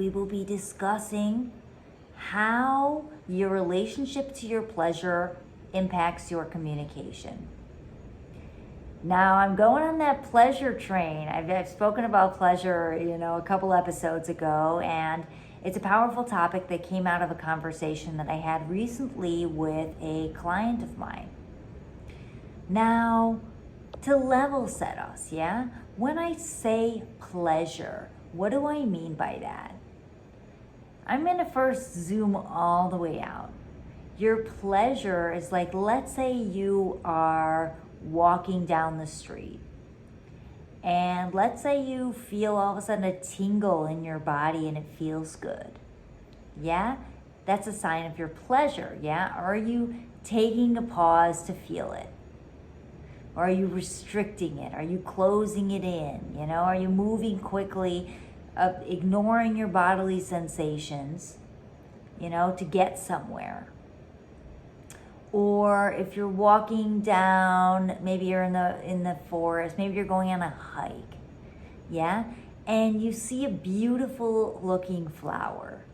We will be discussing how your relationship to your pleasure impacts your communication. Now, I'm going on that pleasure train. I've spoken about pleasure, a couple episodes ago, and it's a powerful topic that came out of a conversation that I had recently with a client of mine. Now, to level set us, when I say pleasure, what do I mean by that? I'm going to first zoom all the way out. Your pleasure is like, let's say you are walking down the street, and let's say you feel all of a sudden a tingle in your body and it feels good. Yeah? That's a sign of your pleasure. Yeah? Are you taking a pause to feel it? Or are you restricting it? Are you closing it in? Are you moving quickly, ignoring your bodily sensations, to get somewhere? Or if you're walking down, maybe you're in the forest, maybe you're going on a hike, and you see a beautiful looking flower.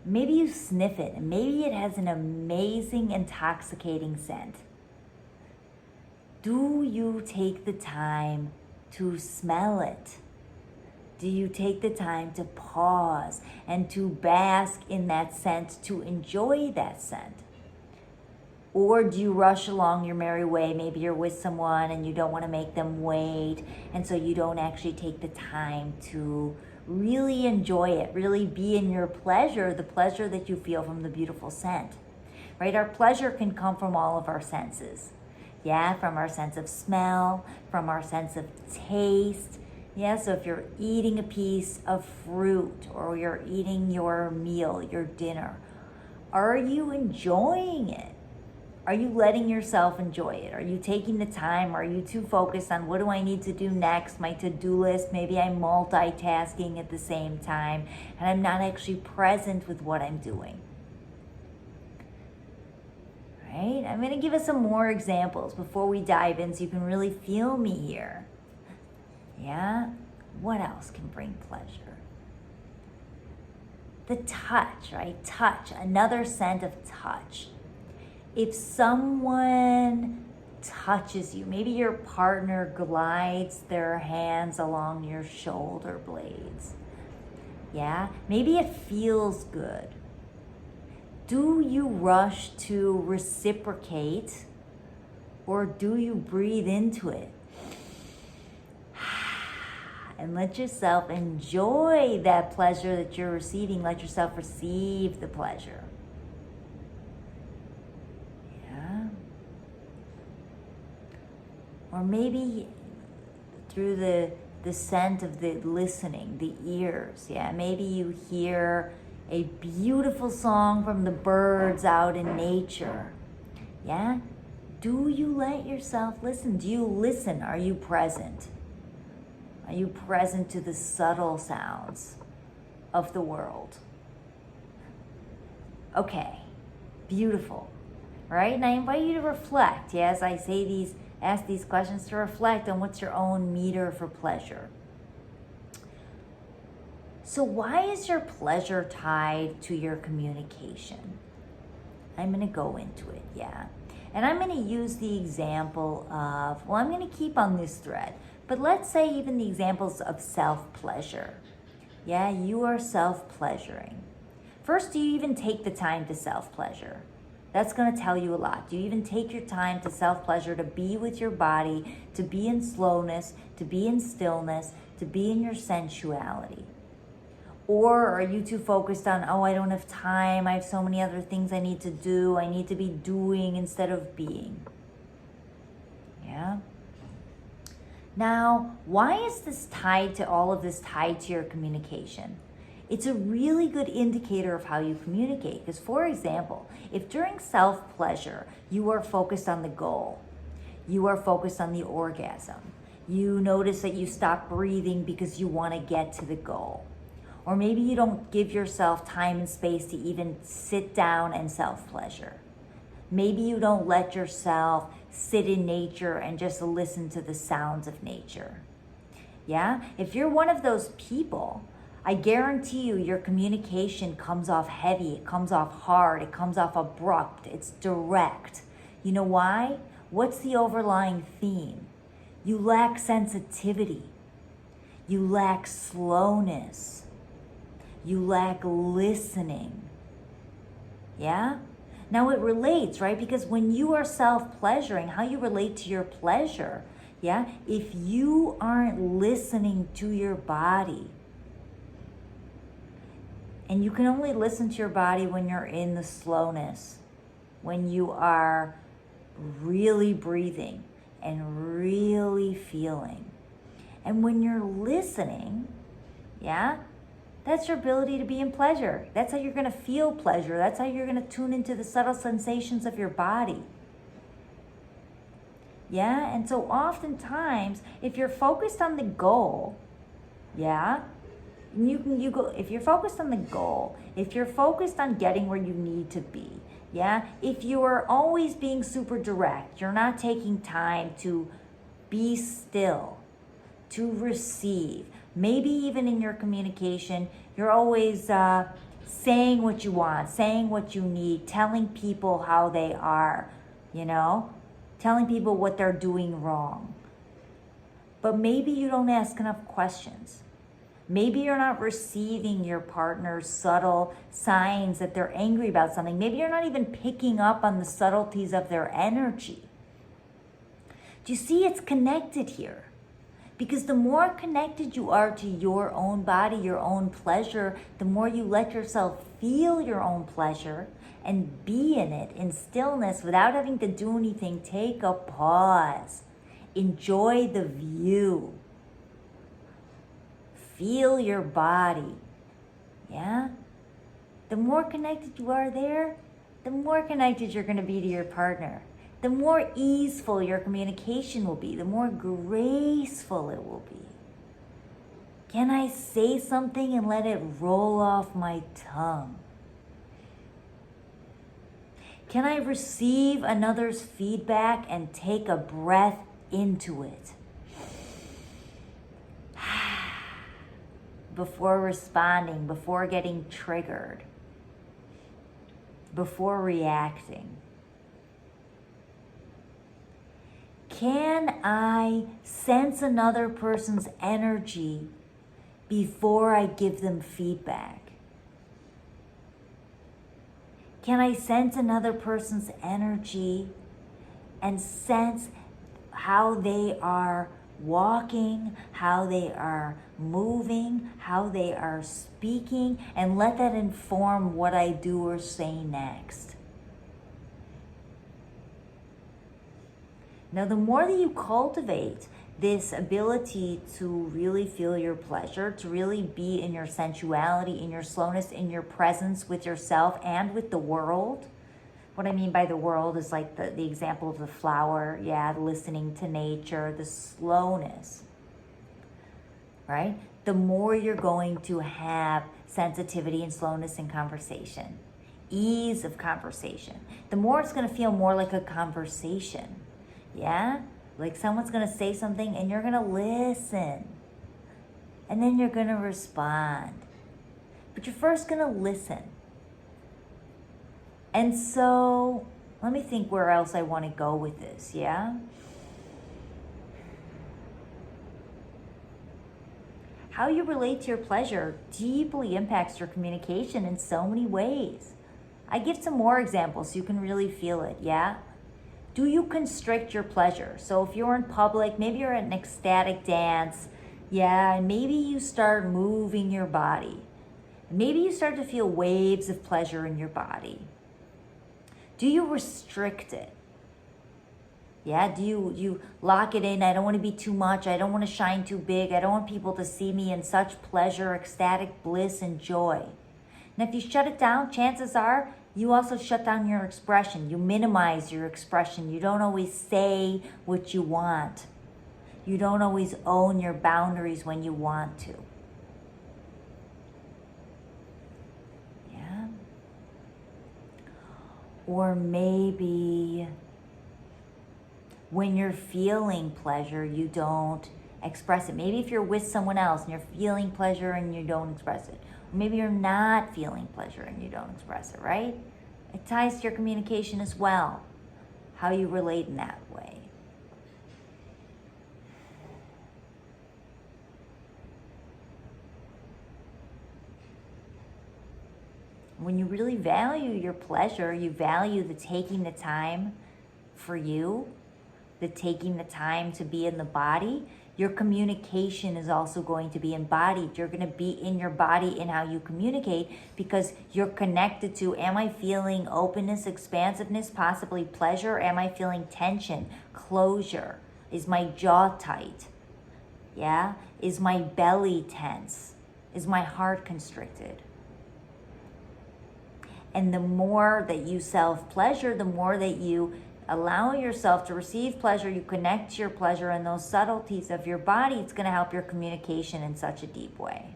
Maybe you sniff it, and maybe it has an amazing, intoxicating scent. Do you take the time to smell it? Do you take the time to pause and to bask in that scent, to enjoy that scent? Or do you rush along your merry way? Maybe you're with someone and you don't want to make them wait, and so you don't actually take the time to really enjoy it, really be in your pleasure, the pleasure that you feel from the beautiful scent, right? Our pleasure can come from all of our senses, from our sense of smell, from our sense of taste. So if you're eating a piece of fruit or you're eating your meal, your dinner, are you enjoying it? Are you letting yourself enjoy it? Are you taking the time? Are you too focused on what do I need to do next, my to-do list? Maybe I'm multitasking at the same time and I'm not actually present with what I'm doing. Right? I'm going to give us some more examples before we dive in so you can really feel me here. What else can bring pleasure? The touch, right? Touch, another scent of touch. If someone touches you, maybe your partner glides their hands along your shoulder blades. Maybe it feels good. Do you rush to reciprocate, or do you breathe into it? And let yourself enjoy that pleasure that you're receiving. Let yourself receive the pleasure. Or maybe through the scent of the listening, the ears. Maybe you hear a beautiful song from the birds out in nature. Do you let yourself listen? Do you listen? Are you present? Are you present to the subtle sounds of the world? Okay, beautiful, right? And I invite you to reflect, as I say ask these questions, to reflect on what's your own meter for pleasure. So why is your pleasure tied to your communication? I'm going to go into it, And I'm going to use the example of, I'm going to keep on this thread, but let's say even the examples of self-pleasure. You are self-pleasuring. First, do you even take the time to self-pleasure? That's going to tell you a lot. Do you even take your time to self-pleasure, to be with your body, to be in slowness, to be in stillness, to be in your sensuality? Or are you too focused on, I don't have time, I have so many other things I need to do, I need to be doing instead of being? Now, why is this tied to all of this tied to your communication? It's a really good indicator of how you communicate. Because, for example, if during self-pleasure you are focused on the goal, you are focused on the orgasm, you notice that you stop breathing because you want to get to the goal, or maybe you don't give yourself time and space to even sit down and self-pleasure. Maybe you don't let yourself sit in nature and just listen to the sounds of nature. If you're one of those people, I guarantee you your communication comes off heavy, it comes off hard, it comes off abrupt, it's direct. You know why? What's the overlying theme? You lack sensitivity. You lack slowness. You lack listening. Yeah? Now it relates, right? Because when you are self-pleasuring, how you relate to your pleasure, yeah? If you aren't listening to your body, and you can only listen to your body when you're in the slowness, when you are really breathing and really feeling. And when you're listening, yeah, that's your ability to be in pleasure. That's how you're going to feel pleasure. That's how you're going to tune into the subtle sensations of your body. Yeah, and so oftentimes, if you're focused on the goal, yeah, you go. If you're focused on the goal, if you're focused on getting where you need to be, yeah, if you are always being super direct, you're not taking time to be still, to receive. Maybe even in your communication, you're always saying what you want, saying what you need, telling people how they are, telling people what they're doing wrong. But maybe you don't ask enough questions. Maybe you're not receiving your partner's subtle signs that they're angry about something. Maybe you're not even picking up on the subtleties of their energy. Do you see it's connected here? Because the more connected you are to your own body, your own pleasure, the more you let yourself feel your own pleasure and be in it in stillness without having to do anything. Take a pause. Enjoy the view. Feel your body. Yeah? The more connected you are there, the more connected you're going to be to your partner. The more easeful your communication will be, the more graceful it will be. Can I say something and let it roll off my tongue? Can I receive another's feedback and take a breath into it? Before responding, before getting triggered, before reacting. Can I sense another person's energy before I give them feedback? Can I sense another person's energy and sense how they are walking, how they are moving, how they are speaking, and let that inform what I do or say next? Now, the more that you cultivate this ability to really feel your pleasure, to really be in your sensuality, in your slowness, in your presence with yourself and with the world. What I mean by the world is like the example of the flower, yeah, listening to nature, the slowness, right? The more you're going to have sensitivity and slowness in conversation, ease of conversation, the more it's going to feel more like a conversation, yeah? Like someone's going to say something and you're going to listen, and then you're going to respond. But you're first going to listen. And so, let me think where else I want to go with this, yeah? How you relate to your pleasure deeply impacts your communication in so many ways. I give some more examples so you can really feel it, yeah? Do you constrict your pleasure? So if you're in public, maybe you're at an ecstatic dance, yeah, and maybe you start moving your body. Maybe you start to feel waves of pleasure in your body. Do you restrict it? Yeah, do you lock it in? I don't want to be too much. I don't want to shine too big. I don't want people to see me in such pleasure, ecstatic bliss, and joy. And if you shut it down, chances are you also shut down your expression. You minimize your expression. You don't always say what you want. You don't always own your boundaries when you want to. Yeah? Or maybe when you're feeling pleasure, you don't express it. Maybe if you're with someone else and you're feeling pleasure and you don't express it. Or maybe you're not feeling pleasure and you don't express it, right? It ties to your communication as well, how you relate in that way. When you really value your pleasure, you value the taking the time for you, the taking the time to be in the body, your communication is also going to be embodied. You're going to be in your body in how you communicate because you're connected to, am I feeling openness, expansiveness, possibly pleasure? Am I feeling tension, closure? Is my jaw tight? Yeah? Is my belly tense? Is my heart constricted? And the more that you self-pleasure, the more that you allow yourself to receive pleasure, you connect to your pleasure and those subtleties of your body, it's going to help your communication in such a deep way.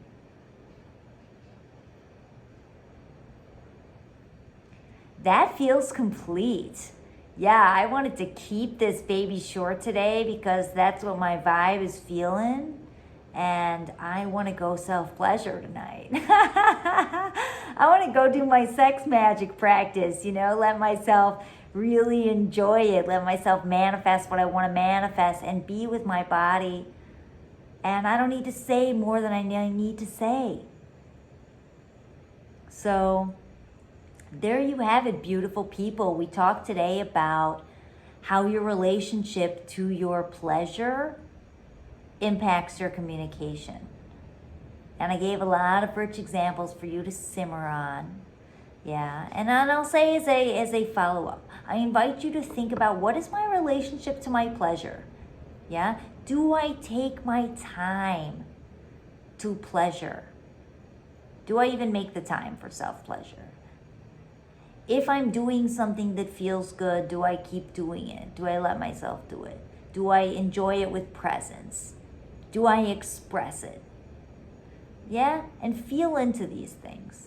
That feels complete. Yeah, I wanted to keep this baby short today because that's what my vibe is feeling. And I want to go self-pleasure tonight. I want to go do my sex magic practice, let myself really enjoy it. Let myself manifest what I want to manifest and be with my body. And I don't need to say more than I need to say. So there you have it, beautiful people. We talked today about how your relationship to your pleasure impacts your communication. And I gave a lot of rich examples for you to simmer on. Yeah, and then I'll say as a follow-up, I invite you to think about, what is my relationship to my pleasure? Yeah, do I take my time to pleasure? Do I even make the time for self-pleasure? If I'm doing something that feels good, do I keep doing it? Do I let myself do it? Do I enjoy it with presence? Do I express it? Yeah, and feel into these things.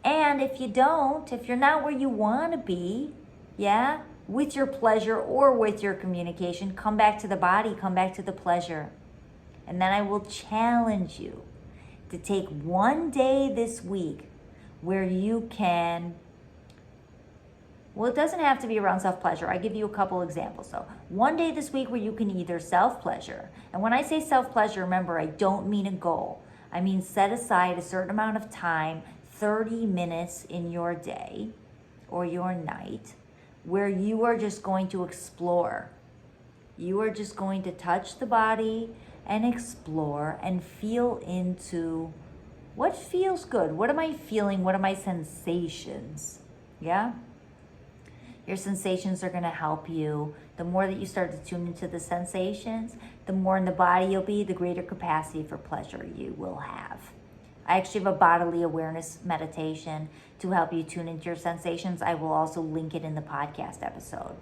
And if you don't, if you're not where you want to be, yeah, with your pleasure or with your communication, come back to the body, come back to the pleasure. And then I will challenge you to take one day this week where you can, well, it doesn't have to be around self-pleasure. I give you a couple examples. So one day this week where you can either self-pleasure. And when I say self-pleasure, remember, I don't mean a goal. I mean set aside a certain amount of time, 30 minutes in your day or your night, where you are just going to explore. You are just going to touch the body and explore and feel into what feels good. What am I feeling? What are my sensations? Yeah? Your sensations are going to help you. The more that you start to tune into the sensations, the more in the body you'll be, the greater capacity for pleasure you will have. I actually have a bodily awareness meditation to help you tune into your sensations. I will also link it in the podcast episode.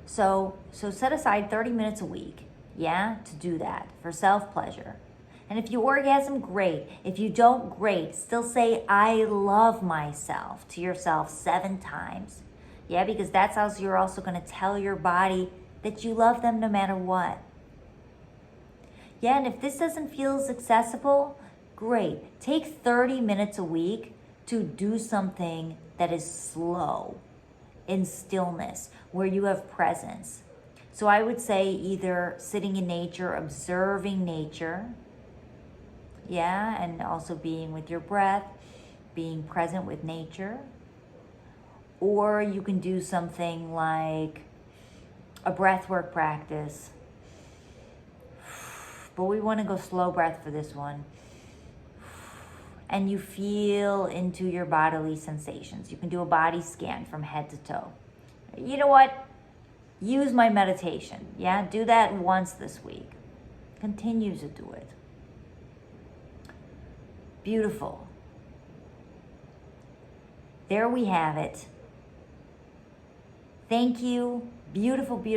So set aside 30 minutes a week, yeah, to do that for self-pleasure. And if you orgasm, great. If you don't, great. Still say, I love myself to yourself 7 times. Yeah, because that's how you're also going to tell your body that you love them no matter what. Yeah, and if this doesn't feel as accessible, great. Take 30 minutes a week to do something that is slow, in stillness, where you have presence. So I would say either sitting in nature, observing nature, yeah, and also being with your breath, being present with nature. Or you can do something like a breathwork practice. But we want to go slow breath for this one. And you feel into your bodily sensations. You can do a body scan from head to toe. You know what? Use my meditation. Yeah, do that once this week. Continue to do it. Beautiful. There we have it. Thank you. Beautiful, beautiful.